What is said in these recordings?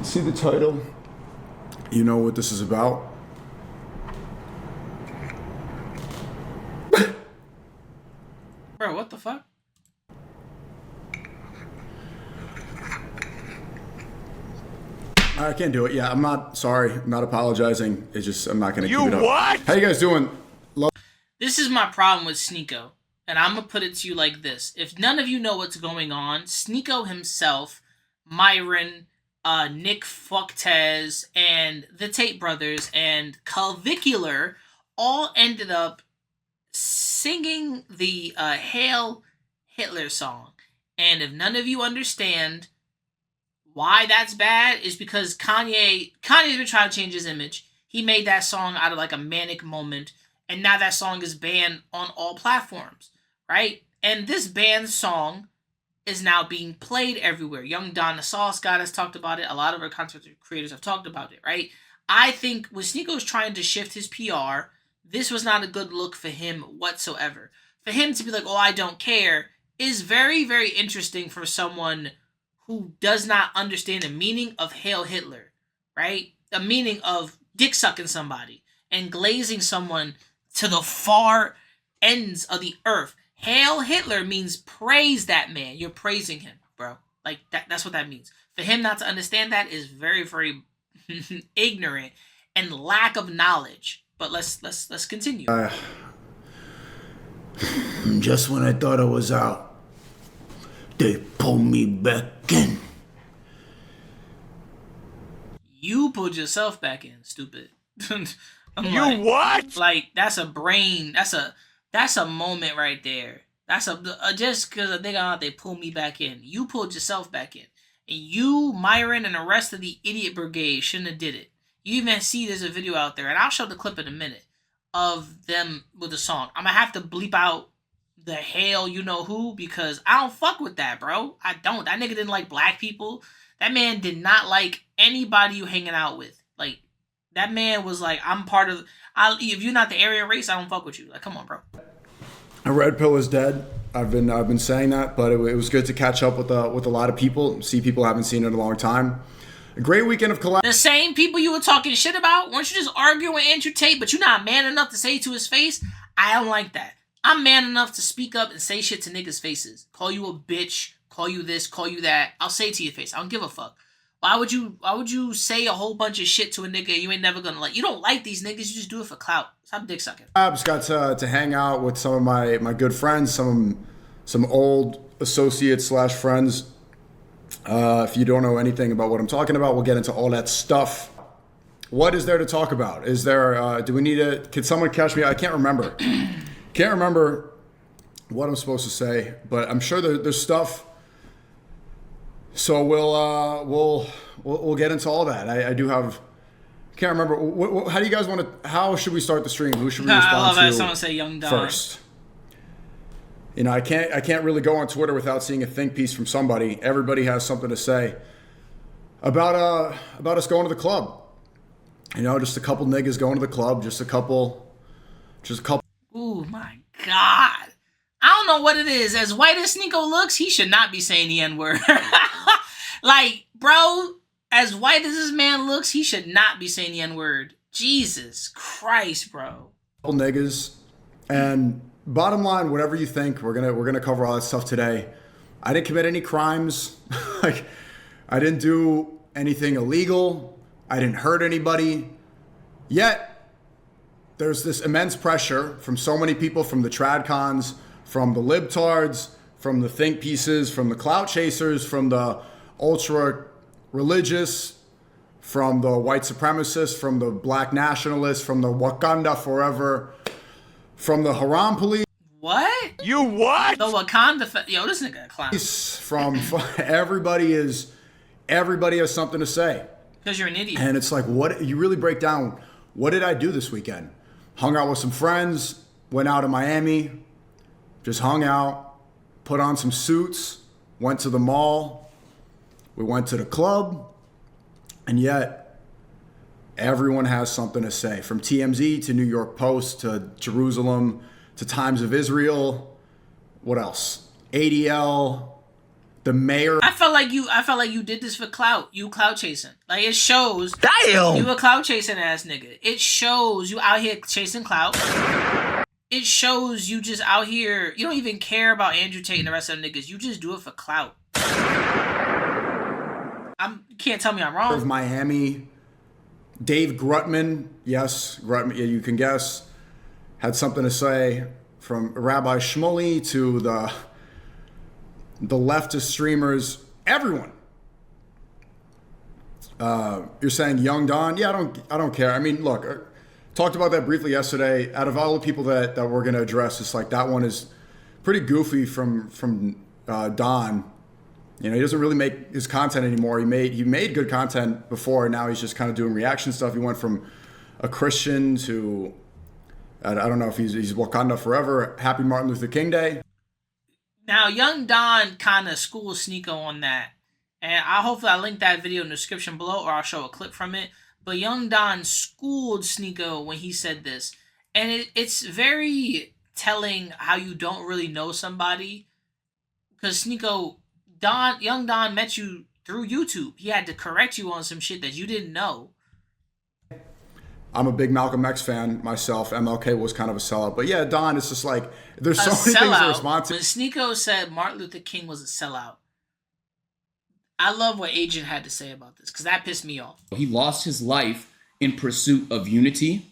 see the title, you know what this is about. Bro, what the fuck? I can't do it. Yeah, I'm not sorry. I'm not apologizing. It's just I'm not gonna keep it up. What? How you guys doing? This is my problem with Sneako, and I'm gonna put it to you like this: if none of you know what's going on, Sneako himself, Myron, Nick Fucktez, and the Tate brothers, and Calvicular all ended up singing the Hail Hitler song. And if none of you understand why that's bad, is because Kanye's been trying to change his image. He made that song out of like a manic moment, and now that song is banned on all platforms, right? And this banned song is now being played everywhere. Young Don the Sauce God has talked about it. A lot of our content creators have talked about it, right? I think when Sneako is trying to shift his PR, this was not a good look for him whatsoever. For him to be like, oh, I don't care, is very, very interesting for someone who does not understand the meaning of Hail Hitler, right? The meaning of dick sucking somebody and glazing someone to the far ends of the earth. Hail Hitler means praise that man. You're praising him, bro. Like that's what that means. For him not to understand that is very, very ignorant and lack of knowledge. But let's continue. Just when I thought I was out, they pulled me back in. You pulled yourself back in, stupid. You what? Like that's a brain. That's a moment right there. That's just because they pulled me back in. You pulled yourself back in, and you, Myron, and the rest of the idiot brigade shouldn't have did it. You even see there's a video out there, and I'll show the clip in a minute of them with the song. I'm gonna have to bleep out the Hail you know who because I don't fuck with that, bro. I don't. That nigga didn't like black people. That man did not like anybody you hanging out with. Like that man was like, I'm part of. If you're not the area race, I don't fuck with you. Like, come on, bro. A red pill is dead. I've been saying that, but it was good to catch up with a lot of people. See people I haven't seen in a long time. A great weekend of collab. The same people you were talking shit about, weren't you just arguing with Andrew Tate, but you're not man enough to say it to his face? I don't like that. I'm man enough to speak up and say shit to niggas' faces. Call you a bitch, call you this, call you that. I'll say it to your face. I don't give a fuck. Why would you say a whole bunch of shit to a nigga you ain't never gonna like? You don't like these niggas, you just do it for clout. Stop dick sucking. I just got to hang out with some of my good friends, some old associates / friends. If you don't know anything about what I'm talking about, we'll get into all that stuff. What is there to talk about? Is there, do we need can someone catch me? I can't remember. Can't remember what I'm supposed to say, but I'm sure there's stuff. So we'll get into all that. I do have, can't remember. How do you guys want to, how should we start the stream? Who should we respond I love that to someone say Young Don first? You know, I can't really go on Twitter without seeing a think piece from somebody. Everybody has something to say about us going to the club. You know, just a couple niggas going to the club, just a couple. Oh my God. I don't know what it is. As white as Sneako looks, he should not be saying the N-word. Like, bro, as white as this man looks, he should not be saying the N-word. Jesus Christ, bro. Couple niggas, and bottom line, whatever you think, we're gonna cover all that stuff today. I didn't commit any crimes. Like, I didn't do anything illegal. I didn't hurt anybody. Yet, there's this immense pressure from so many people, from the tradcons, from the libtards, from the think pieces, from the clout chasers, from the ultra religious, from the white supremacists, from the black nationalists, from the Wakanda forever, from the Haram police. What? You what? The Wakanda... Yo, this nigga a clown. From everybody has something to say. Because you're an idiot. And it's like, what, you really break down, what did I do this weekend? Hung out with some friends, went out in Miami, just hung out, put on some suits, went to the mall, we went to the club, and yet everyone has something to say. From TMZ to New York Post to Jerusalem to Times of Israel. What else? ADL, the mayor. I felt like you did this for clout. You clout chasing. Like, it shows. Damn! You a clout chasing ass nigga. It shows you out here chasing clout. It shows you just out here. You don't even care about Andrew Tate and the rest of them niggas. You just do it for clout. You can't tell me I'm wrong. Of Miami, Dave Grutman. Yes, Grutman. Yeah, you can guess. Had something to say, from Rabbi Shmuley to the leftist streamers, everyone. You're saying Young Don? Yeah, I don't care. I mean, look, I talked about that briefly yesterday. Out of all the people that we're gonna address, it's like that one is pretty goofy from Don. You know, he doesn't really make his content anymore. He made good content before. Now he's just kind of doing reaction stuff. He went from a Christian to, I don't know if he's Wakanda forever. Happy Martin Luther King Day. Now, Young Don kind of schooled Sneako on that. And hopefully I'll link that video in the description below, or I'll show a clip from it. But Young Don schooled Sneako when he said this. And it's very telling how you don't really know somebody. Because Young Don met you through YouTube. He had to correct you on some shit that you didn't know. I'm a big Malcolm X fan myself. MLK was kind of a sellout. But yeah, Don, it's just like, there's so many things to respond to. When Sneako said Martin Luther King was a sellout, I love what Agent had to say about this, because that pissed me off. He lost his life in pursuit of unity,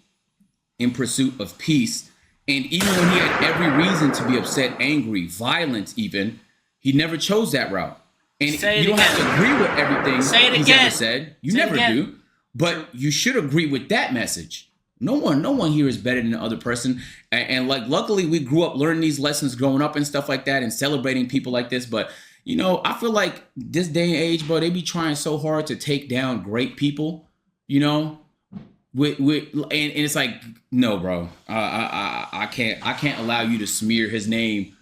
in pursuit of peace. And even when he had every reason to be upset, angry, violent even, he never chose that route. And you don't have to agree with everything he's ever said. You never do. But you should agree with that message. No one here is better than the other person. And like, luckily we grew up learning these lessons growing up and stuff like that and celebrating people like this. But, you know, I feel like this day and age, bro, they be trying so hard to take down great people, you know, and it's like, no, bro, I can't allow you to smear his name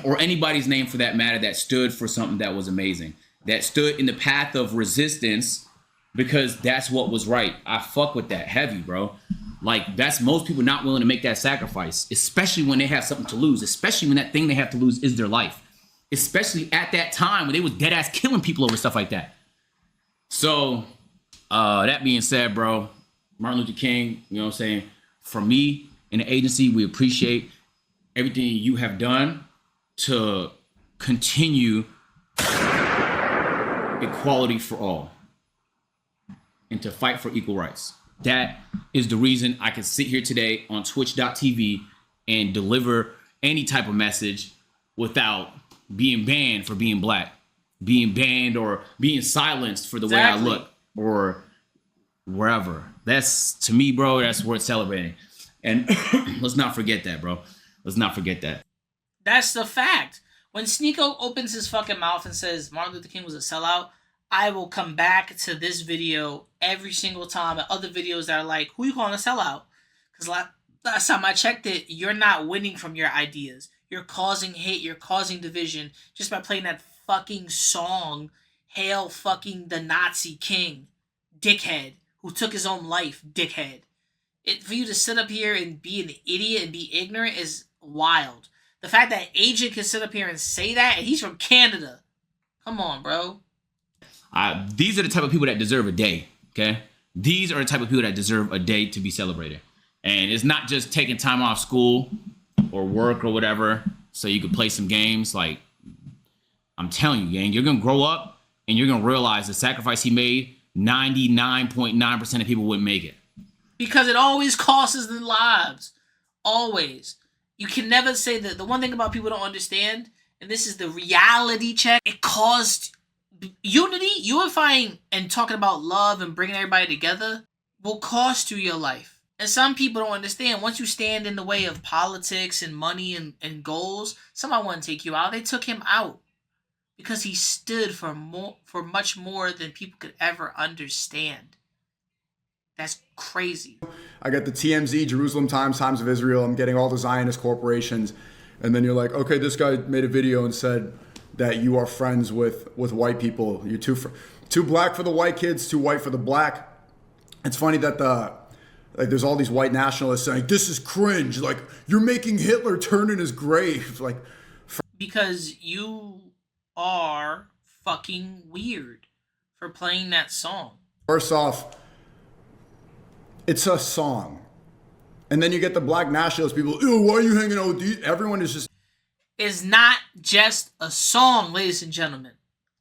or anybody's name for that matter that stood for something that was amazing, that stood in the path of resistance, because that's what was right. I fuck with that heavy, bro. Like, that's most people not willing to make that sacrifice, especially when they have something to lose, especially when that thing they have to lose is their life, especially at that time when they was dead ass killing people over stuff like that. So that being said, bro, Martin Luther King, you know what I'm saying? For me and the agency, we appreciate everything you have done to continue equality for all and to fight for equal rights. That is the reason I can sit here today on twitch.tv and deliver any type of message without being banned for being black, being banned or being silenced for the way I look or wherever. That's, to me, bro, that's worth celebrating. And let's not forget that, bro. Let's not forget that. That's the fact. When Sneako opens his fucking mouth and says Martin Luther King was a sellout, I will come back to this video every single time and other videos that are like, who you calling a sellout? Because last time I checked it, you're not winning from your ideas. You're causing hate. You're causing division just by playing that fucking song, Hail fucking the Nazi King, dickhead, who took his own life, dickhead. For you to sit up here and be an idiot and be ignorant is wild. The fact that Agent can sit up here and say that, and he's from Canada. Come on, bro. These are the type of people that deserve a day, okay? These are the type of people that deserve a day to be celebrated. And it's not just taking time off school or work or whatever so you can play some games. Like, I'm telling you, gang, you're going to grow up and you're going to realize the sacrifice he made, 99.9% of people wouldn't make it. Because it always costs them lives. Always. You can never say that. The one thing about people don't understand, and this is the reality check, it caused unity, unifying and talking about love and bringing everybody together will cost you your life. And some people don't understand. Once you stand in the way of politics and money and goals, somebody want to take you out. They took him out because he stood for much more than people could ever understand. That's crazy. I got the TMZ, Jerusalem Times, Times of Israel. I'm getting all the Zionist corporations. And then you're like, okay, this guy made a video and said that you are friends with white people. You're too black for the white kids, too white for the black. It's funny that there's all these white nationalists saying, this is cringe. Like, you're making Hitler turn in his grave. Like, because you are fucking weird for playing that song. First off, it's a song. And then you get the black nationalist people, ew, why are you hanging out with these? Everyone is just... It's not just a song, ladies and gentlemen.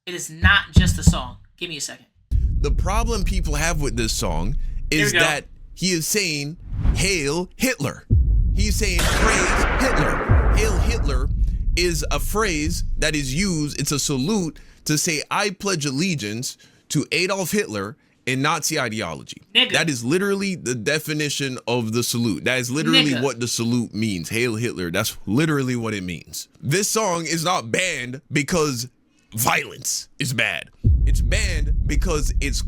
It is not just a song. Give me a second. The problem people have with this song is that he is saying, Hail Hitler. He's saying praise Hitler. Hail Hitler is a phrase that is used, it's a salute to say, I pledge allegiance to Adolf Hitler and Nazi ideology. Nigga. That is literally the definition of the salute. That is literally what the salute means. Hail Hitler. That's literally what it means. This song is not banned because violence is bad. It's banned because it's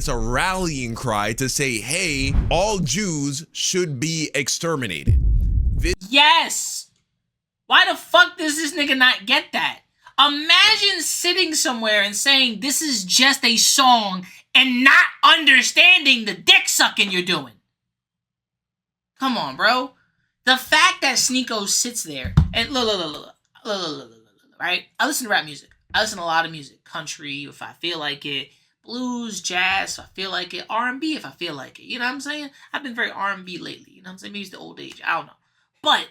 a rallying cry to say, hey, all Jews should be exterminated. Yes! Why the fuck does this nigga not get that? Imagine sitting somewhere and saying this is just a song and not understanding the dick sucking you're doing. Come on, bro. The fact that Sneako sits there and look, right? I listen to rap music. I listen to a lot of music. Country, if I feel like it. Blues, jazz, if I feel like it. R&B, if I feel like it. You know what I'm saying? I've been very R&B lately. You know what I'm saying? Maybe it's the old age. I don't know. But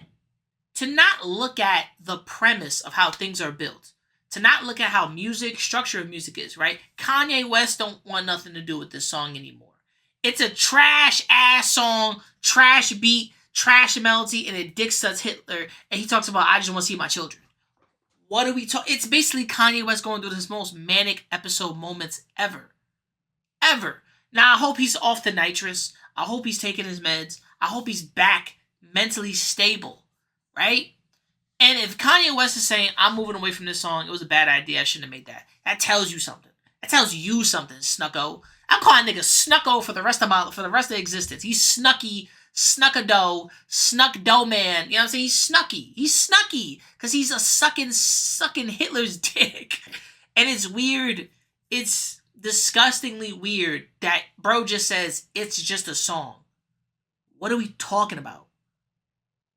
to not look at the premise of how things are built, to not look at how structure of music is, right? Kanye West don't want nothing to do with this song anymore. It's a trash-ass song, trash beat, trash melody, and it dick sucks Hitler, and he talks about, I just want to see my children. What are we talking? It's basically Kanye West going through his most manic episode moments ever. Ever. Now, I hope he's off the nitrous. I hope he's taking his meds. I hope he's back mentally stable, right? And if Kanye West is saying, I'm moving away from this song, it was a bad idea, I shouldn't have made that. That tells you something. That tells you something, Snucko. I'm calling nigga Snucko for the rest of existence. He's Snucky, Snuckado, Snuck Dough Man. You know what I'm saying? He's Snucky. He's Snucky. Because he's a sucking Hitler's dick. And it's weird. It's disgustingly weird that bro just says, it's just a song. What are we talking about?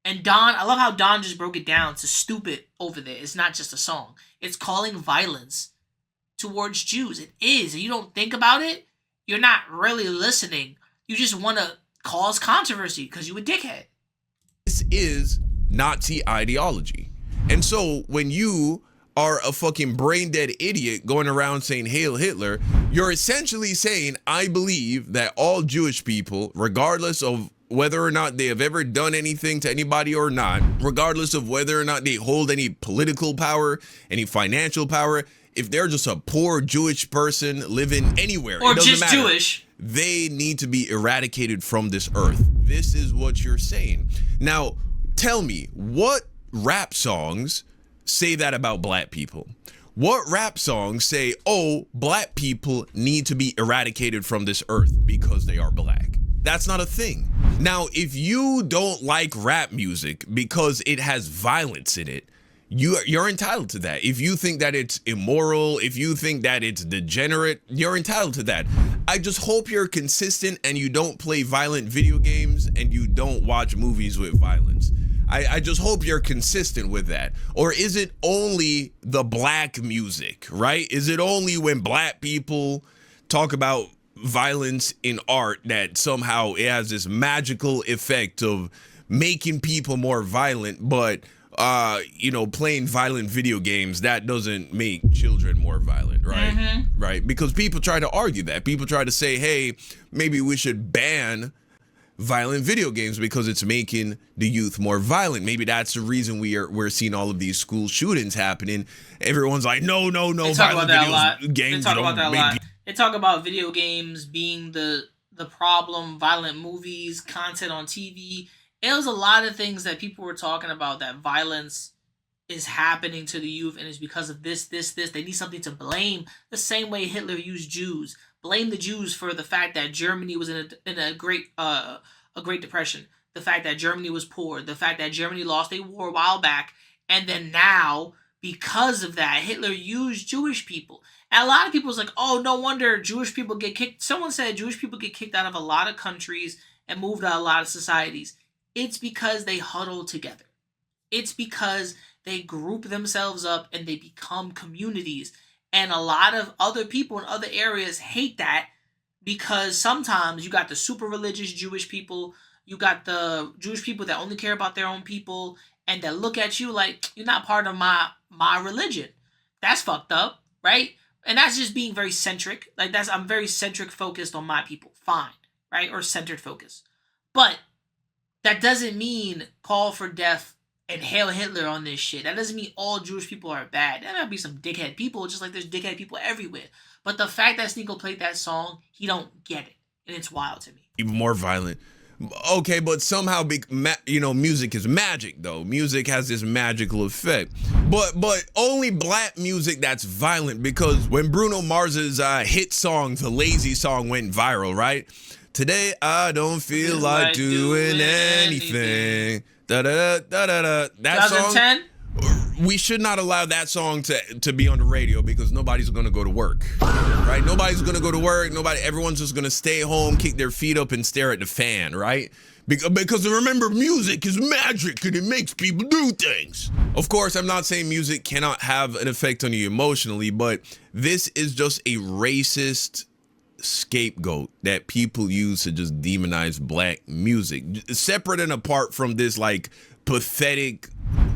And Don, I love how Don just broke it down to stupid over there. It's not just a song. It's calling violence towards Jews. It is. And you don't think about it, you're not really listening. You just want to cause controversy because you a dickhead. This is Nazi ideology. And so when you are a fucking brain dead idiot going around saying Hail Hitler, you're essentially saying, I believe that all Jewish people, regardless of whether or not they have ever done anything to anybody or not, regardless of whether or not they hold any political power, any financial power, if they're just a poor Jewish person living anywhere, or it doesn't just matter. Jewish, they need to be eradicated from this earth. This is what you're saying. Now, tell me, what rap songs say that about black people? What rap songs say, oh, black people need to be eradicated from this earth because they are black? That's not a thing. Now, if you don't like rap music because it has violence in it, you're entitled to that. If you think that it's immoral, if you think that it's degenerate, you're entitled to that. I just hope you're consistent and you don't play violent video games and you don't watch movies with violence. I just hope you're consistent with that. Or is it only the black music, right? Is it only when black people talk about violence in art that somehow it has this magical effect of making people more violent, but playing violent video games, that doesn't make children more violent, right? Mm-hmm. Right? Because people try to argue that. People try to say, hey, maybe we should ban violent video games because it's making the youth more violent. Maybe that's the reason we're seeing all of these school shootings happening. Everyone's like, no, violent video games. They talk about that a lot. They talk about video games being the problem, violent movies, content on TV. It was a lot of things that people were talking about, that violence is happening to the youth and it's because of this. They need something to blame, the same way Hitler used Jews. Blame the Jews for the fact that Germany was in a Great Depression, the fact that Germany was poor, the fact that Germany lost a war a while back, and then now, because of that, Hitler used Jewish people. And a lot of people was like, oh, no wonder Jewish people get kicked. Someone said Jewish people get kicked out of a lot of countries and moved out of a lot of societies. It's because they huddle together. It's because they group themselves up and they become communities. And a lot of other people in other areas hate that because sometimes you got the super religious Jewish people, you got the Jewish people that only care about their own people and that look at you like you're not part of my religion. That's fucked up, right? And that's just being very centric. Like I'm very centric focused on my people. Fine, right? Or centered focus. But that doesn't mean call for death and hail Hitler on this shit. That doesn't mean all Jewish people are bad. There might be some dickhead people, just like there's dickhead people everywhere. But the fact that Sneako played that song, he don't get it. And it's wild to me. Even more violent. Okay, but somehow, music is magic, though. Music has this magical effect. But only black music that's violent, because when Bruno Mars's hit song, the Lazy song, went viral, right? Today I don't feel like doing anything. Da-da-da-da-da-da. That 2010? song, we should not allow that song to be on the radio because nobody's gonna go to work, right? Nobody's gonna go to work. Everyone's just gonna stay home, kick their feet up, and stare at the fan, right? Because remember, music is magic and it makes people do things. Of course, I'm not saying music cannot have an effect on you emotionally, but this is just a racist scapegoat that people use to just demonize black music, separate and apart from this like pathetic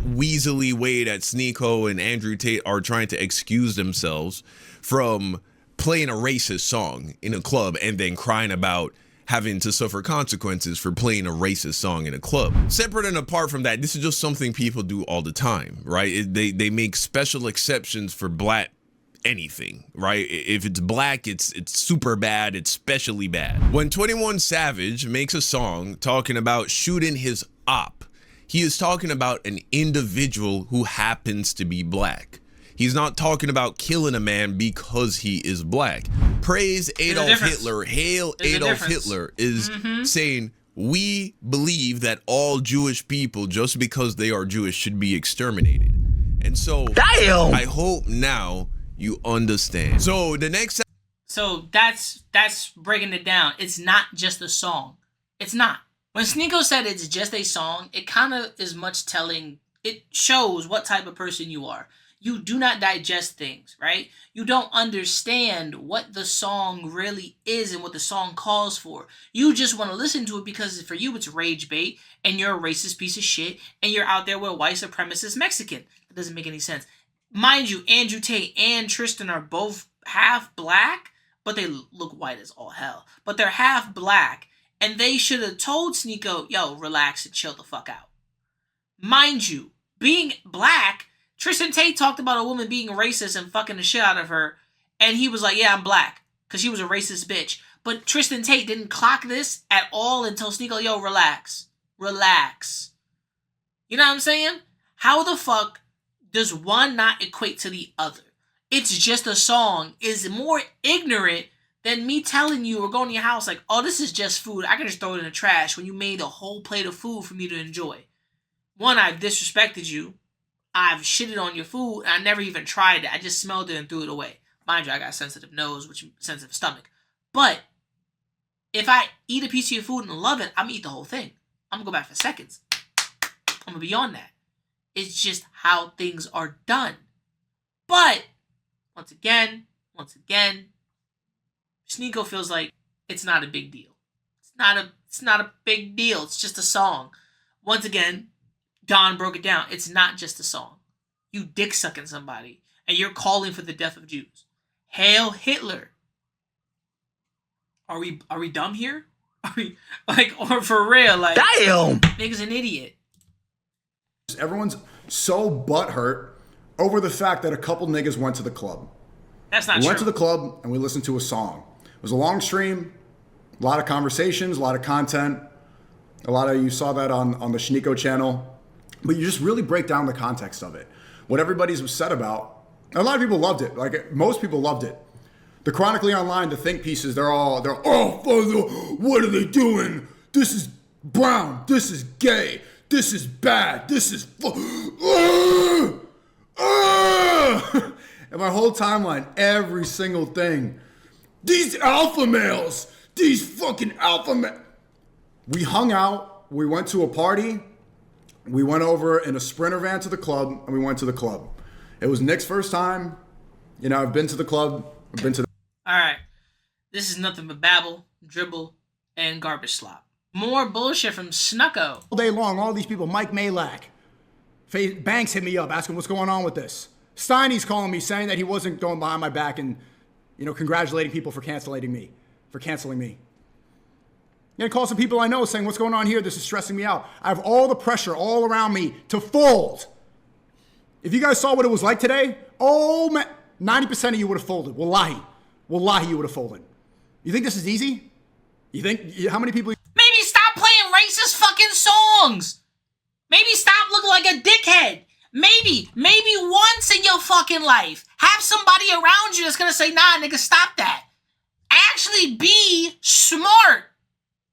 weaselly way that Sneako and Andrew Tate are trying to excuse themselves from playing a racist song in a club and then crying about having to suffer consequences for playing a racist song in a club. Separate and apart from that, this is just something people do all the time, right? They make special exceptions for black anything, right? If it's black, it's super bad, it's especially bad. When 21 Savage makes a song talking about shooting his op, he is talking about an individual who happens to be black. He's not talking about killing a man because he is black. Praise Adolf Hitler, hail Adolf Hitler is saying we believe that all Jewish people, just because they are Jewish, should be exterminated. And so I hope now you understand. So the next... So that's breaking it down. It's not just a song. It's not. When Sneako said it's just a song, it kind of is much telling. It shows what type of person you are. You do not digest things, right? You don't understand what the song really is and what the song calls for. You just want to listen to it because for you it's rage bait and you're a racist piece of shit and you're out there with a white supremacist Mexican. That doesn't make any sense. Mind you, Andrew Tate and Tristan are both half black, but they look white as all hell. But they're half black. And they should have told Sneako, yo, relax and chill the fuck out. Mind you, being black, Tristan Tate talked about a woman being racist and fucking the shit out of her. And he was like, yeah, I'm black. Because she was a racist bitch. But Tristan Tate didn't clock this at all until Sneako, yo, relax. Relax. You know what I'm saying? How the fuck does one not equate to the other? It's just a song is more ignorant than me telling you or going to your house like, oh, this is just food. I can just throw it in the trash when you made a whole plate of food for me to enjoy. One, I've disrespected you. I've shitted on your food. And I never even tried it. I just smelled it and threw it away. Mind you, I got a sensitive nose, which sensitive stomach. But if I eat a piece of your food and love it, I'm going to eat the whole thing. I'm going to go back for seconds. I'm going to be on that. It's just how things are done. But once again, Sneako feels like it's not a big deal. It's not a big deal. It's just a song. Once again, Don broke it down. It's not just a song. You dick sucking somebody and you're calling for the death of Jews. Hail Hitler. Are we dumb here? Are we or for real? Like, damn, nigga's an idiot. Everyone's so butthurt over the fact that a couple niggas went to the club. That's not true. We went to the club and we listened to a song. It was a long stream, a lot of conversations, a lot of content. You saw that on the Sneako channel. But you just really break down the context of it. What everybody's upset about. A lot of people loved it. Like, most people loved it. The Chronically Online, the think pieces, they're what are they doing? This is brown. This is gay. This is bad. This is and my whole timeline, every single thing. These alpha males. These fucking alpha males. We hung out. We went to a party. We went over in a Sprinter van to the club, and we went to the club. It was Nick's first time. You know, I've been to the club. I've been to the... All right. This is nothing but babble, dribble, and garbage slop. More bullshit from Sneako. All day long, all these people, Mike Malak, Banks hit me up asking what's going on with this. Steiny's calling me saying that he wasn't going behind my back and, you know, congratulating people for canceling me. I'm gonna call some people I know saying what's going on here, this is stressing me out. I have all the pressure all around me to fold. If you guys saw what it was like today, oh man, 90% of you would have folded. Wallahi, you would have folded. You think this is easy? You think, how many people... Maybe stop playing racist fucking songs. Maybe stop looking like a dickhead. Maybe once in your fucking life, have somebody around you that's gonna say, nah, nigga, stop that. Actually be smart.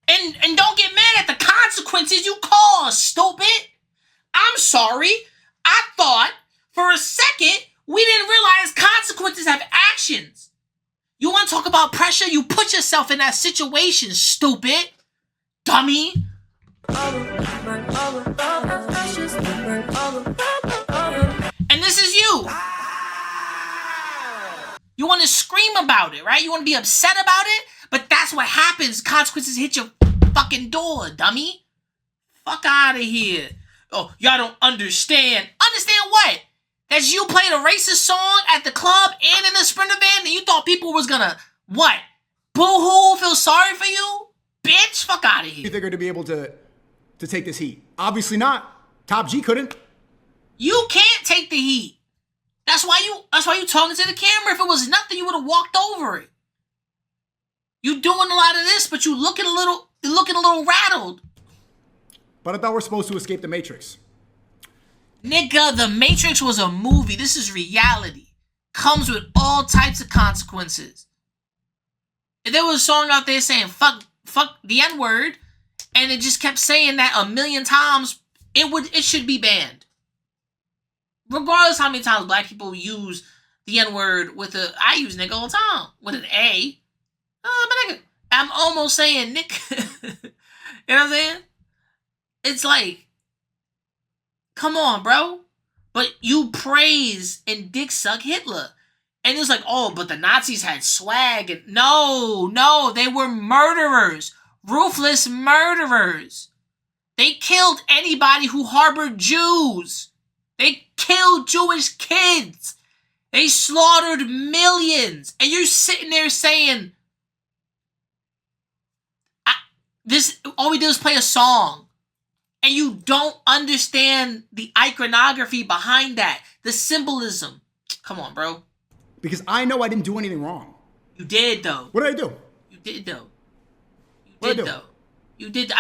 And don't get mad at the consequences you cause, stupid. I'm sorry. I thought for a second we didn't realize consequences have actions. You want to talk about pressure? You put yourself in that situation, stupid. Dummy. And this is you. You want to scream about it, right? You want to be upset about it? But that's what happens. Consequences hit your fucking door, dummy. Fuck out of here. Oh, y'all don't understand. Understand what? That you played a racist song at the club and in the Sprinter van and you thought people was gonna, what? Boo-hoo, feel sorry for you? Bitch, fuck out of here. You think they're to be able to take this heat? Obviously not. Top G couldn't. You can't take the heat. That's why you talking to the camera. If it was nothing, you would have walked over it. You doing a lot of this, but you looking a little rattled. But I thought we're supposed to escape the Matrix. Nigga, the Matrix was a movie. This is reality. Comes with all types of consequences. If there was a song out there saying fuck the N-word, and it just kept saying that a million times, it should be banned. Regardless how many times black people use the N-word with I use nigga all the time with an A. But nigga, I'm almost saying Nick. You know what I'm saying? It's like, come on, bro. But you praise and dick suck Hitler. And it was like, oh, but the Nazis had swag. And no, they were murderers. Ruthless murderers. They killed anybody who harbored Jews. They killed Jewish kids. They slaughtered millions. And you're sitting there saying, all we do is play a song. And you don't understand the iconography behind that. The symbolism. Come on, bro. Because I know I didn't do anything wrong. You did, though. What did I do? You did, though. What did I do? You did.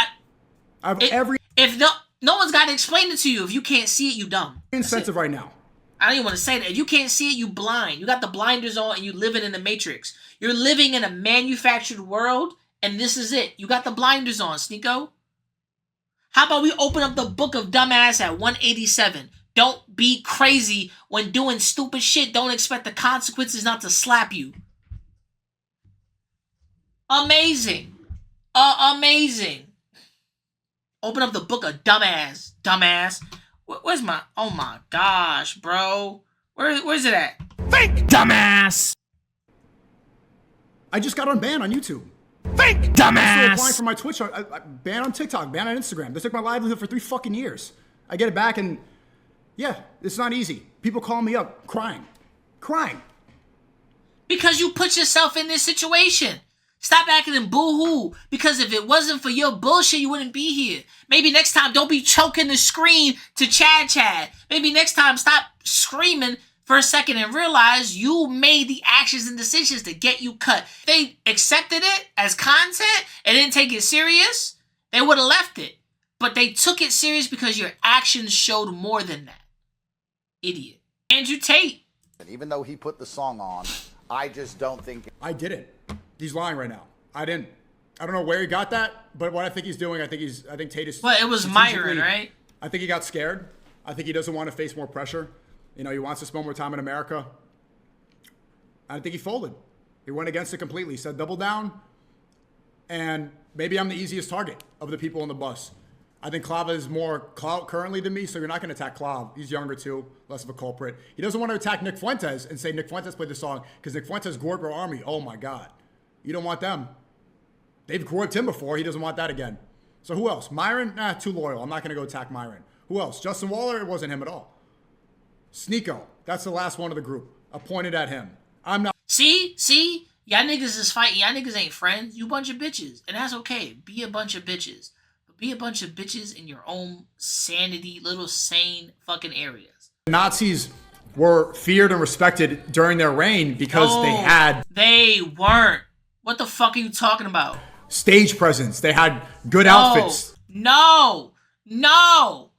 If no one's got to explain it to you. If you can't see it, you dumb. Insensitive right now. I don't even want to say that. If you can't see it, you blind. You got the blinders on and you living in the Matrix. You're living in a manufactured world and this is it. You got the blinders on, Sneako. How about we open up the book of dumbass at 187? Don't be crazy when doing stupid shit. Don't expect the consequences not to slap you. Amazing. Amazing. Open up the book of dumbass. Dumbass. Where's my... Oh my gosh, bro. Where's it at? Fake dumbass. I just got unbanned on YouTube. Fake I'm still dumbass. applying for my Twitch. I banned on TikTok, banned on Instagram. They took my livelihood for 3 fucking years. I get it back and... Yeah, it's not easy. People calling me up, crying. Because you put yourself in this situation. Stop acting in boo-hoo. Because if it wasn't for your bullshit, you wouldn't be here. Maybe next time, don't be choking the screen to Chad. Maybe next time, stop screaming for a second and realize you made the actions and decisions to get you cut. If they accepted it as content and didn't take it serious, they would have left it. But they took it serious because your actions showed more than that. Idiot. Andrew Tate. Even though he put the song on, I just don't think... I didn't. He's lying right now. I didn't. I don't know where he got that, but what I think he's doing, I think Tate is... Well, it was Myron, right? I think he got scared. I think he doesn't want to face more pressure. You know, he wants to spend more time in America. I think he folded. He went against it completely. He said, double down. And maybe I'm the easiest target of the people on the bus. I think Clav has more clout currently than me, so you're not going to attack Clav. He's younger too, less of a culprit. He doesn't want to attack Nick Fuentes and say Nick Fuentes played the song because Nick Fuentes' Gorbro Army, oh my God. You don't want them. They've Gorbed him before. He doesn't want that again. So who else? Myron? Nah, too loyal. I'm not going to go attack Myron. Who else? Justin Waller? It wasn't him at all. Sneako. That's the last one of the group. I pointed at him. I'm not. See? Y'all niggas is fighting. Y'all niggas ain't friends. You bunch of bitches. And that's okay. Be a bunch of bitches. But be a bunch of bitches in your own sanity, little sane fucking areas. Nazis were feared and respected during their reign because they weren't. What the fuck are you talking about? Stage presence. They had good outfits. No. The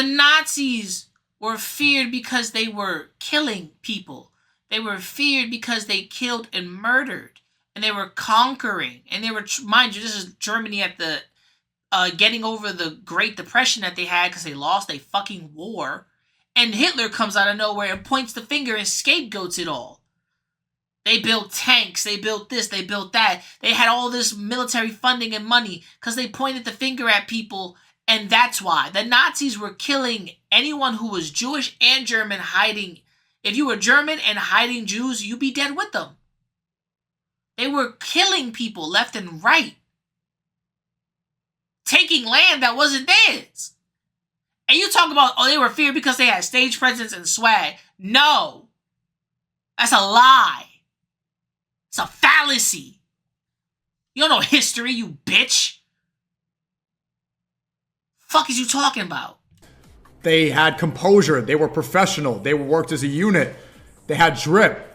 Nazis were feared because they were killing people. They were feared because they killed and murdered. And they were conquering. And they were, mind you, this is Germany at the, getting over the Great Depression that they had because they lost a fucking war. And Hitler comes out of nowhere and points the finger and scapegoats it all. They built tanks, they built this, they built that. They had all this military funding and money because they pointed the finger at people, and that's why. The Nazis were killing anyone who was Jewish and German hiding. If you were German and hiding Jews, you'd be dead with them. They were killing people left and right. Taking land that wasn't theirs. And you talk about, they were feared because they had stage presence and swag. No. That's a lie. It's a fallacy. You don't know history, you bitch. Fuck is you talking about? They had composure. They were professional. They worked as a unit. They had drip.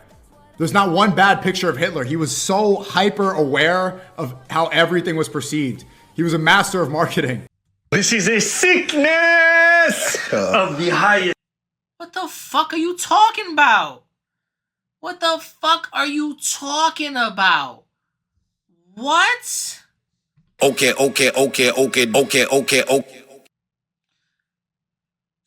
There's not one bad picture of Hitler. He was so hyper aware of how everything was perceived. He was a master of marketing. This is a sickness of the highest. What the fuck are you talking about? What the fuck are you talking about? What? Okay.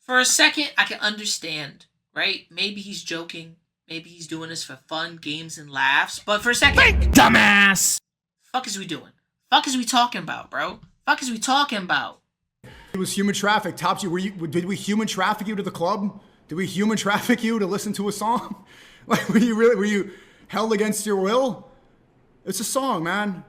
For a second, I can understand, right? Maybe he's joking. Maybe he's doing this for fun, games, and laughs. But for a second... Think, dumbass! Fuck is we doing? Fuck is we talking about, bro? Fuck is we talking about? It was human traffic. Topsy, did we human traffic you to the club? Did we human traffic you to listen to a song? Like, were you held against your will? It's a song, man.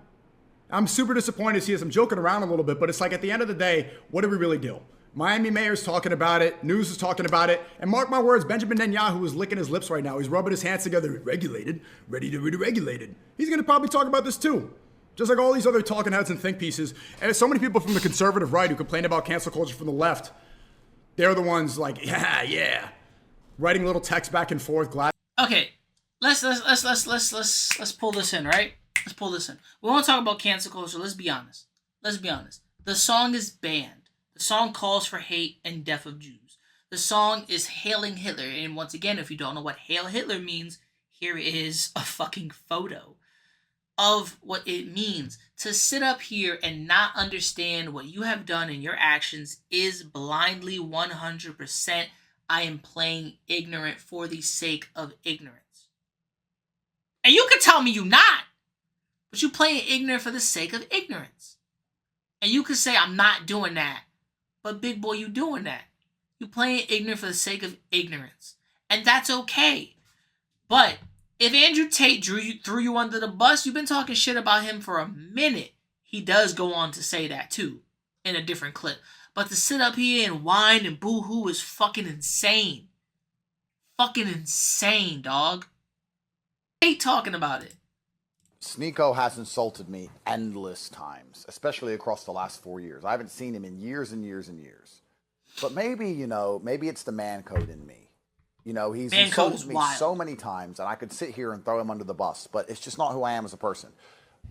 I'm super disappointed to see this. I'm joking around a little bit, but it's like at the end of the day, what did we really do? Miami mayor's talking about it. News is talking about it. And mark my words, Benjamin Netanyahu is licking his lips right now. He's rubbing his hands together, regulated, ready to be regulated. He's going to probably talk about this too. Just like all these other talking heads and think pieces. And there's so many people from the conservative right who complain about cancel culture from the left. They're the ones like, yeah. Writing little text back and forth, glad. Okay, let's pull this in, right? Let's pull this in. We want to talk about cancel culture. Let's be honest. The song is banned. The song calls for hate and death of Jews. The song is hailing Hitler. And once again, if you don't know what hail Hitler means, here is a fucking photo of what it means. To sit up here and not understand what you have done and your actions is blindly 100%. I am playing ignorant for the sake of ignorance. And you can tell me you not, but you playing ignorant for the sake of ignorance. And you can say I'm not doing that, but big boy, you doing that. You playing ignorant for the sake of ignorance. And that's okay. But if Andrew Tate threw you under the bus, you've been talking shit about him for a minute. He does go on to say that too, in a different clip. But to sit up here and whine and boo-hoo is fucking insane. Fucking insane, dog. I hate talking about it. Sneako has insulted me endless times, especially across the last 4 years. I haven't seen him in years and years and years. But maybe, maybe it's the man code in me. He's insulted me so many times, and I could sit here and throw him under the bus, but it's just not who I am as a person.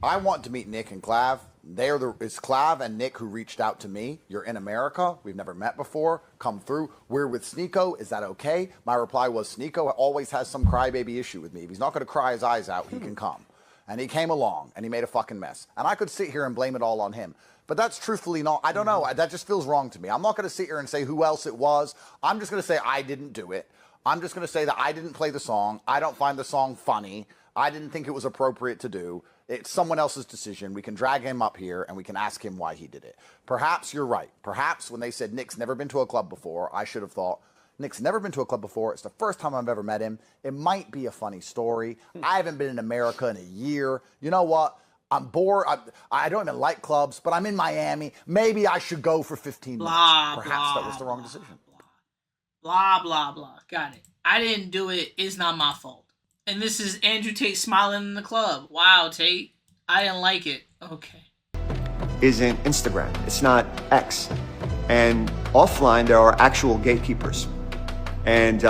I want to meet Nick and Clav. It's Clav and Nick who reached out to me. You're in America. We've never met before. Come through. We're with Sneako. Is that okay? My reply was, Sneako always has some crybaby issue with me. If he's not going to cry his eyes out, he can come. And he came along, and he made a fucking mess. And I could sit here and blame it all on him. But that's truthfully not, I don't know. That just feels wrong to me. I'm not going to sit here and say who else it was. I'm just going to say I didn't do it. I'm just going to say that I didn't play the song. I don't find the song funny. I didn't think it was appropriate to do. It's someone else's decision. We can drag him up here and we can ask him why he did it. Perhaps you're right. Perhaps when they said Nick's never been to a club before, I should have thought, Nick's never been to a club before. It's the first time I've ever met him. It might be a funny story. I haven't been in America in a year. You know what? I'm bored. I don't even like clubs, but I'm in Miami. Maybe I should go for 15 minutes. Perhaps that was the wrong decision. Blah, blah, blah. Got it. I didn't do it. It's not my fault. And this is Andrew Tate smiling in the club. Wow, Tate. I didn't like it. Okay. Isn't Instagram. It's not X. And offline, there are actual gatekeepers. And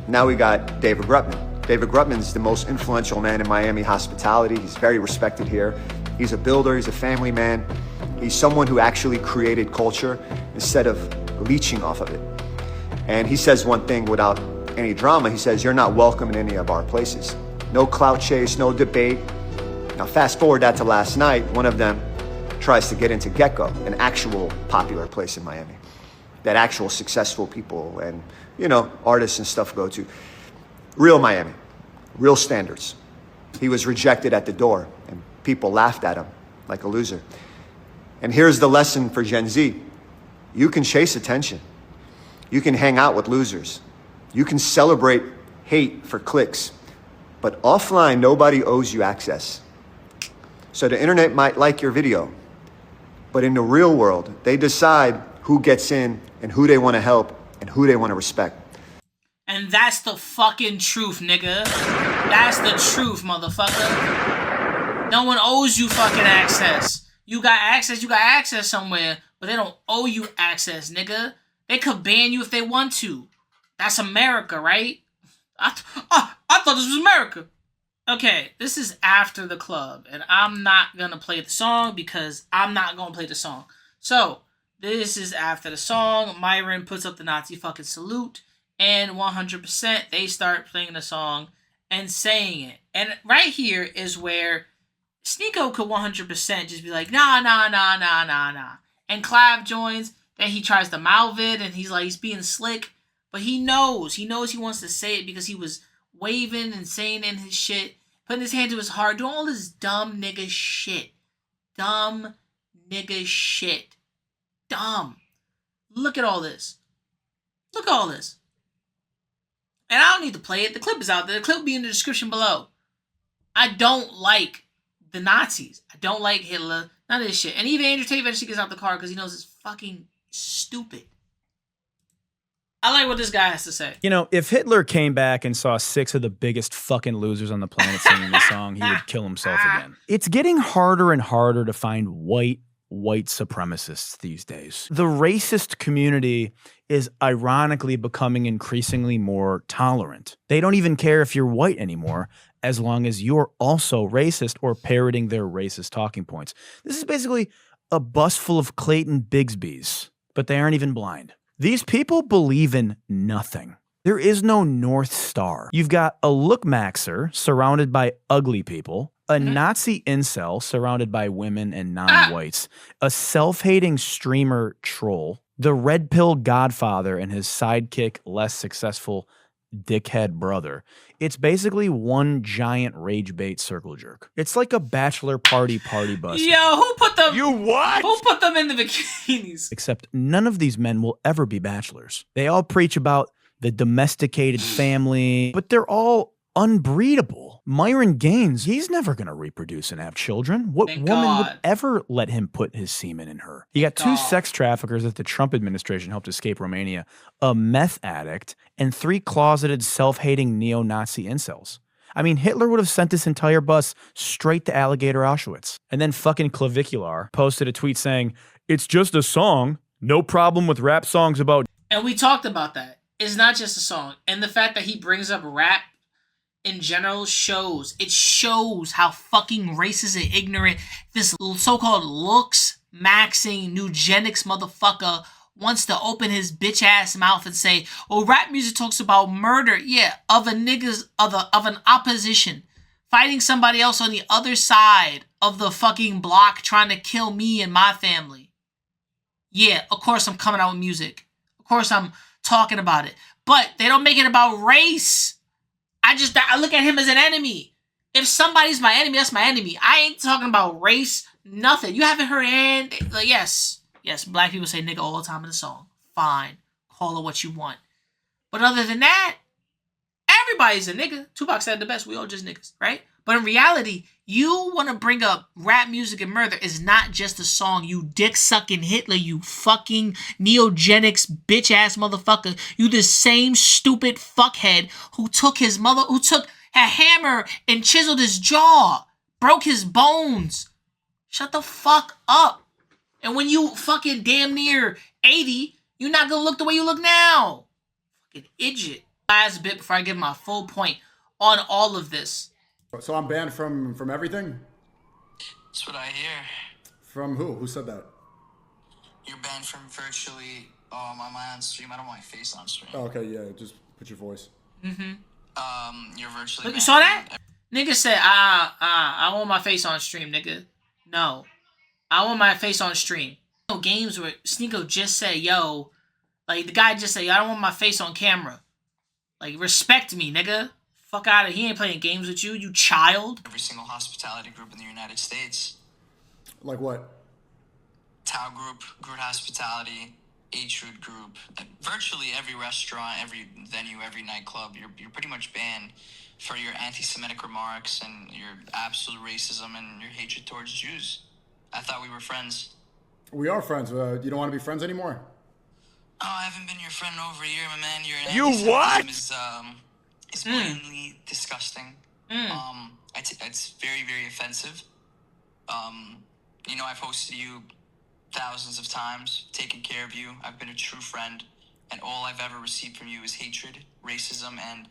now we got David Grutman. David Grutman is the most influential man in Miami hospitality. He's very respected here. He's a builder. He's a family man. He's someone who actually created culture instead of leeching off of it. And he says one thing without any drama. He says, you're not welcome in any of our places. No clout chase, no debate. Now, fast forward that to last night. One of them tries to get into Gecko, an actual popular place in Miami that actual successful people and, you know, artists and stuff go to. Real Miami, real standards. He was rejected at the door and people laughed at him like a loser. And here's the lesson for Gen Z. You can chase attention. You can hang out with losers. You can celebrate hate for clicks. But offline, nobody owes you access. So the internet might like your video, but in the real world, they decide who gets in and who they want to help and who they want to respect. And that's the fucking truth, nigga. That's the truth, motherfucker. No one owes you fucking access. You got access somewhere, but they don't owe you access, nigga. They could ban you if they want to. That's America, right? I thought this was America. Okay, this is after the club, and I'm not gonna play the song because I'm not gonna play the song. So, this is after the song. Myron puts up the Nazi fucking salute, and 100% they start playing the song and saying it. And right here is where Sneako could 100% just be like, nah. And Clav joins, then he tries to mouth it, and he's being slick, but he knows he wants to say it because he was waving and saying in his shit, putting his hand to his heart, doing all this dumb nigga shit. Dumb nigga shit. Dumb. Look at all this. Look at all this. And I don't need to play it. The clip is out there. The clip will be in the description below. I don't like the Nazis. I don't like Hitler. None of this shit. And even Andrew Tate eventually gets out the car because he knows it's fucking stupid. I like what this guy has to say. You know, if Hitler came back and saw 6 of the biggest fucking losers on the planet singing this song, he would kill himself again. It's getting harder and harder to find white supremacists these days. The racist community is ironically becoming increasingly more tolerant. They don't even care if you're white anymore, as long as you're also racist or parroting their racist talking points. This is basically a bus full of Clayton Bigsbys, but they aren't even blind. These people believe in nothing. There is no North Star. You've got a look-maxer surrounded by ugly people, a Nazi incel surrounded by women and non-whites, a self-hating streamer troll, the red pill godfather and his sidekick, less successful dickhead brother. It's basically one giant rage bait circle jerk. It's like a bachelor party bus. Yo, who put them? You what? Who put them in the bikinis? Except none of these men will ever be bachelors. They all preach about the domesticated family, but they're all unbreedable. Myron Gaines, he's never going to reproduce and have children. What Thank woman God. would ever let him put his semen in her? You got 2 sex traffickers that the Trump administration helped escape Romania, a meth addict, and 3 closeted self-hating neo-Nazi incels. I mean, Hitler would have sent this entire bus straight to Alligator Auschwitz. And then fucking Clavicular posted a tweet saying, "It's just a song. No problem with rap songs about..." And we talked about that. It's not just a song. And the fact that he brings up rap in general shows how fucking racist and ignorant this so-called looks-maxing eugenics motherfucker wants to open his bitch-ass mouth and say, oh, rap music talks about murder, yeah, of an opposition, fighting somebody else on the other side of the fucking block trying to kill me and my family. Yeah, of course I'm coming out with music. Of course I'm talking about it. But they don't make it about race. I look at him as an enemy. If somebody's my enemy, that's my enemy. I ain't talking about race, nothing. You haven't heard anything. Like, yes, black people say nigga all the time in the song. Fine. Call it what you want. But other than that, everybody's a nigga. Tupac said the best. We all just niggas, right? But in reality, you want to bring up rap music and murder is not just a song. You dick-sucking Hitler, you fucking neogenics bitch-ass motherfucker. You the same stupid fuckhead who took a hammer and chiseled his jaw, broke his bones. Shut the fuck up. And when you fucking damn near 80, you're not gonna look the way you look now. Fucking idiot. Last bit before I give my full point on all of this. So I'm banned from everything? That's what I hear. From who? Who said that? You're banned from virtually on my on stream. I don't want my face on stream. Oh, okay, yeah, just put your voice. You're virtually. Look, you saw that? Nigga said, I want my face on stream, nigga. No. I want my face on stream. No games where Sneako just said, yo, like the guy just said, yo, I don't want my face on camera. Like, respect me, nigga. Fuck out of here. He ain't playing games with you, you child. Every single hospitality group in the United States. Like what? Tao Group, Groot Hospitality, H-Root Group. Virtually every restaurant, every venue, every nightclub, you're pretty much banned for your anti-Semitic remarks and your absolute racism and your hatred towards Jews. I thought we were friends. We are friends. You don't want to be friends anymore? Oh, I haven't been your friend in over a year, my man. You what? Is blatantly disgusting. It's very, very offensive. You know, I've hosted you thousands of times, taken care of you. I've been a true friend, and all I've ever received from you is hatred, racism, and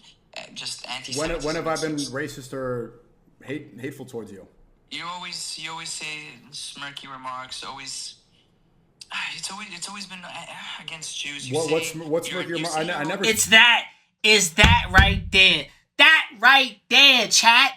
just anti-Semitism. When have I been racist or hateful towards you? You always say smirky remarks. It's always been against Jews. What's smirky remarks? I never. Is that right there? That right there, chat.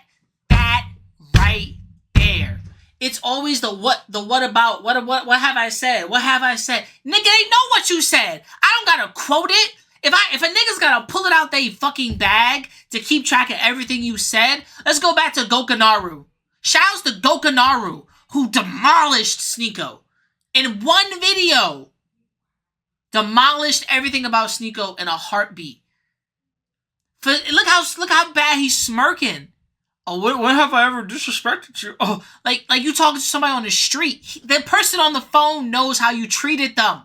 That right there. It's always the what about, what have I said? What have I said? Nigga, they know what you said. I don't gotta quote it. If a nigga's gotta pull it out they fucking bag to keep track of everything you said, let's go back to Gokanaru. Shouts to Gokanaru, who demolished Sneako. In one video. Demolished everything about Sneako in a heartbeat. Look how bad he's smirking. Oh, when have I ever disrespected you? Oh, like you talking to somebody on the street. The person on the phone knows how you treated them.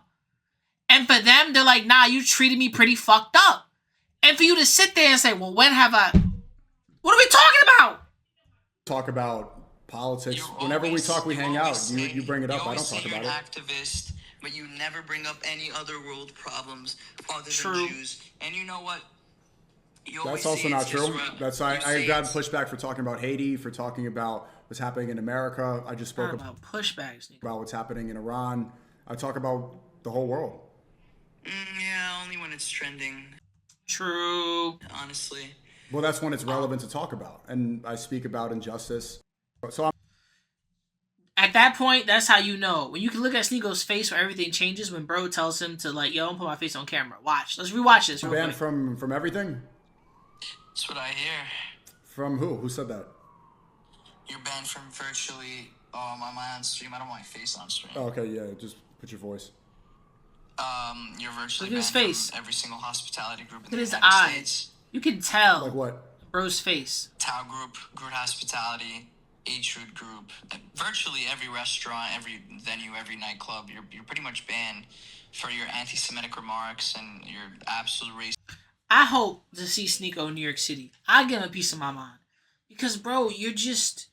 And for them, they're like, nah, you treated me pretty fucked up. And for you to sit there and say, well, when have I... What are we talking about? Talk about politics. Whenever we talk, we hang out. You bring it up. I don't talk about it. You're an activist, but you never bring up any other world problems other True. than Jews. And you know what? That's also not true. I got pushback for talking about Haiti, for talking about what's happening in America. I just spoke about pushbacks. About what's happening in Iran. I talk about the whole world. Yeah, only when it's trending. True. Honestly. Well, that's when it's relevant to talk about. And I speak about injustice. So at that point, that's how you know. When you can look at Sneako's face where everything changes when bro tells him to like, yo, don't put my face on camera. Watch. Let's rewatch this real banned quick. from everything? That's what I hear. From who? Who said that? You're banned from virtually am I on stream? I don't want my face on stream. Oh, okay, yeah, just put your voice. You're virtually look at his banned face. from every single hospitality group in Look at the his United eyes. States. You can tell. Like what? Bro's face. Tao Group, Groot Hospitality, H-Root Group. Virtually every restaurant, every venue, every nightclub, you're pretty much banned for your anti-Semitic remarks and your absolute race. I hope to see Sneako in New York City. I give him a piece of my mind. Because, bro, you're just...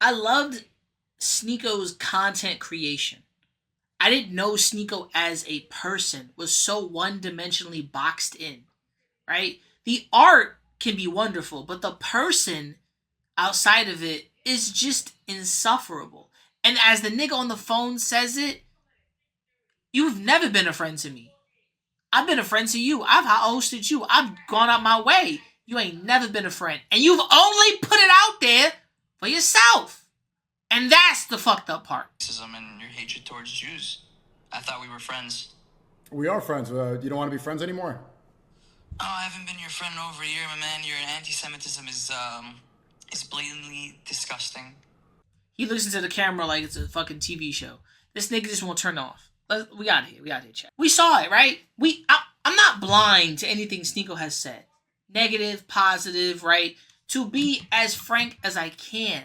I loved Sneako's content creation. I didn't know Sneako as a person was so one-dimensionally boxed in, right? The art can be wonderful, but the person outside of it is just insufferable. And as the nigga on the phone says it, you've never been a friend to me. I've been a friend to you. I've hosted you. I've gone out my way. You ain't never been a friend. And you've only put it out there for yourself. And that's the fucked up part. Racism and your hatred towards Jews. I thought we were friends. We are friends. You don't want to be friends anymore? Oh, I haven't been your friend in over a year, my man. Your anti-Semitism is blatantly disgusting. He listens to the camera like it's a fucking TV show. This nigga just won't turn off. We out of here. Chat. We saw it, right? I'm not blind to anything Sneako has said. Negative, positive, right? To be as frank as I can.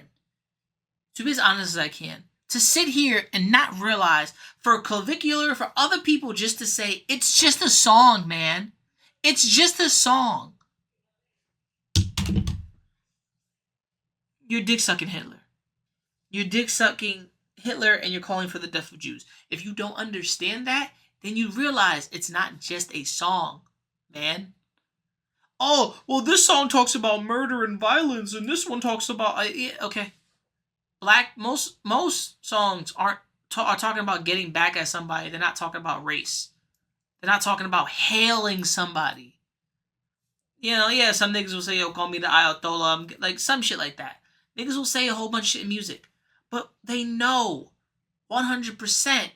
To be as honest as I can. To sit here and not realize for clavicular, for other people just to say, it's just a song, man. It's just a song. You're dick-sucking Hitler. You're dick-sucking Hitler and you're calling for the death of Jews. If you don't understand that, then you realize it's not just a song, man. Oh, well, this song talks about murder and violence, and this one talks about... yeah, okay. Most songs are talking about getting back at somebody. They're not talking about race. They're not talking about hailing somebody. You know, yeah, some niggas will say, yo, call me the Ayatollah. Like, some shit like that. Niggas will say a whole bunch of shit in music. But they know 100%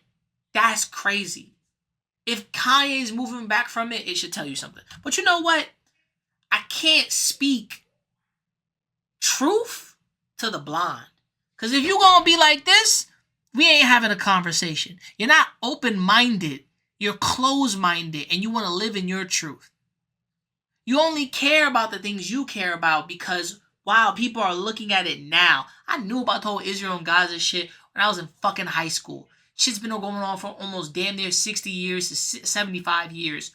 that's crazy. If Kanye's moving back from it, it should tell you something. But you know what? I can't speak truth to the blind. Because if you gonna be like this, we ain't having a conversation. You're not open-minded. You're closed-minded. And you want to live in your truth. You only care about the things you care about because, wow, people are looking at it now. I knew about the whole Israel and Gaza shit when I was in fucking high school. Shit's been going on for almost damn near 60 years to 75 years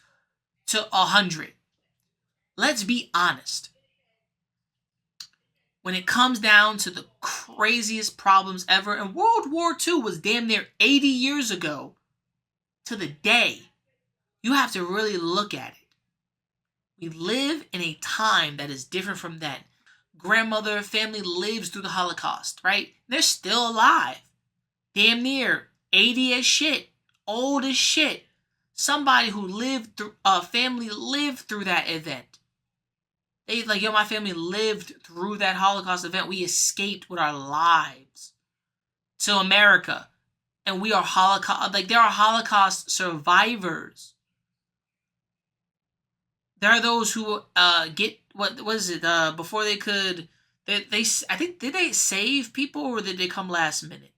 to 100. Let's be honest. When it comes down to the craziest problems ever, and World War II was damn near 80 years ago to the day, you have to really look at it. We live in a time that is different from then. Grandmother, family lives through the Holocaust, right? They're still alive. Damn near 80 as shit. Old as shit. Somebody who lived through, family lived through that event. They like, yo, my family lived through that Holocaust event. We escaped with our lives to America. And we are Holocaust, like there are Holocaust survivors. There are those who get, what is it, before they could, they I think, did they save people or did they come last minute?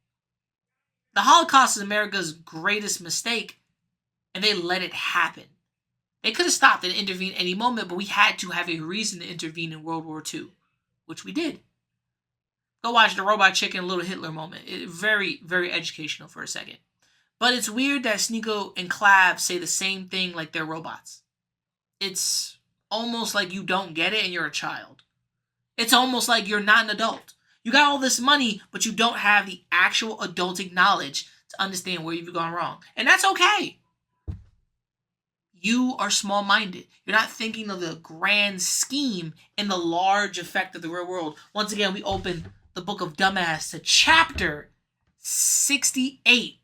The Holocaust is America's greatest mistake and they let it happen. They could have stopped and intervened any moment, but we had to have a reason to intervene in World War II, which we did. Go watch the Robot Chicken Little Hitler moment. Very, very educational for a second. But it's weird that Sneako and Clav say the same thing like they're robots. It's almost like you don't get it and you're a child. It's almost like you're not an adult. You got all this money, but you don't have the actual adulting knowledge to understand where you've gone wrong. And that's okay. You are small-minded. You're not thinking of the grand scheme and the large effect of the real world. Once again, we open the book of Dumbass to chapter 68.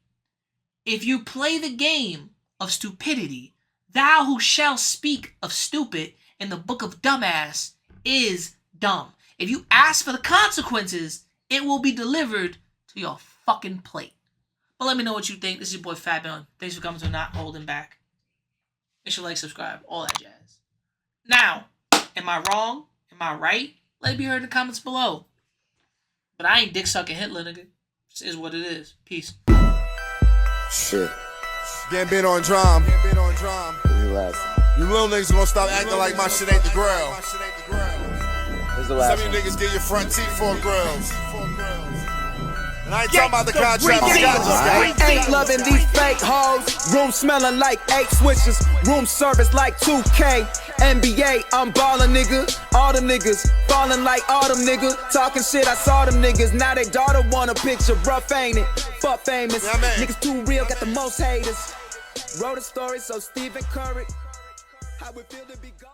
If you play the game of stupidity, thou who shall speak of stupid in the book of Dumbass is dumb. If you ask for the consequences, it will be delivered to your fucking plate. But let me know what you think. This is your boy Fatman. Thanks for coming to Not Holding Back. Make sure to like, subscribe, all that jazz. Now, am I wrong? Am I right? Let it be heard in the comments below. But I ain't dick sucking Hitler, nigga. This is what it is. Peace. Shit. Getting bit on drum. You little niggas gonna stop acting like my shit ain't the grill. Some of you niggas get your front teeth for grills. And I ain't talking about the contract. Ain't loving these fake hoes. Room smelling like 8 switches. Room service like 2K. NBA, I'm ballin', nigga. All them niggas falling like all them niggas. Talking shit, I saw them niggas. Now they daughter want a picture. Rough, ain't it? Fuck famous. Yeah, niggas too real, got the most haters. Wrote a story so Stephen Curry. How we feel to be gone.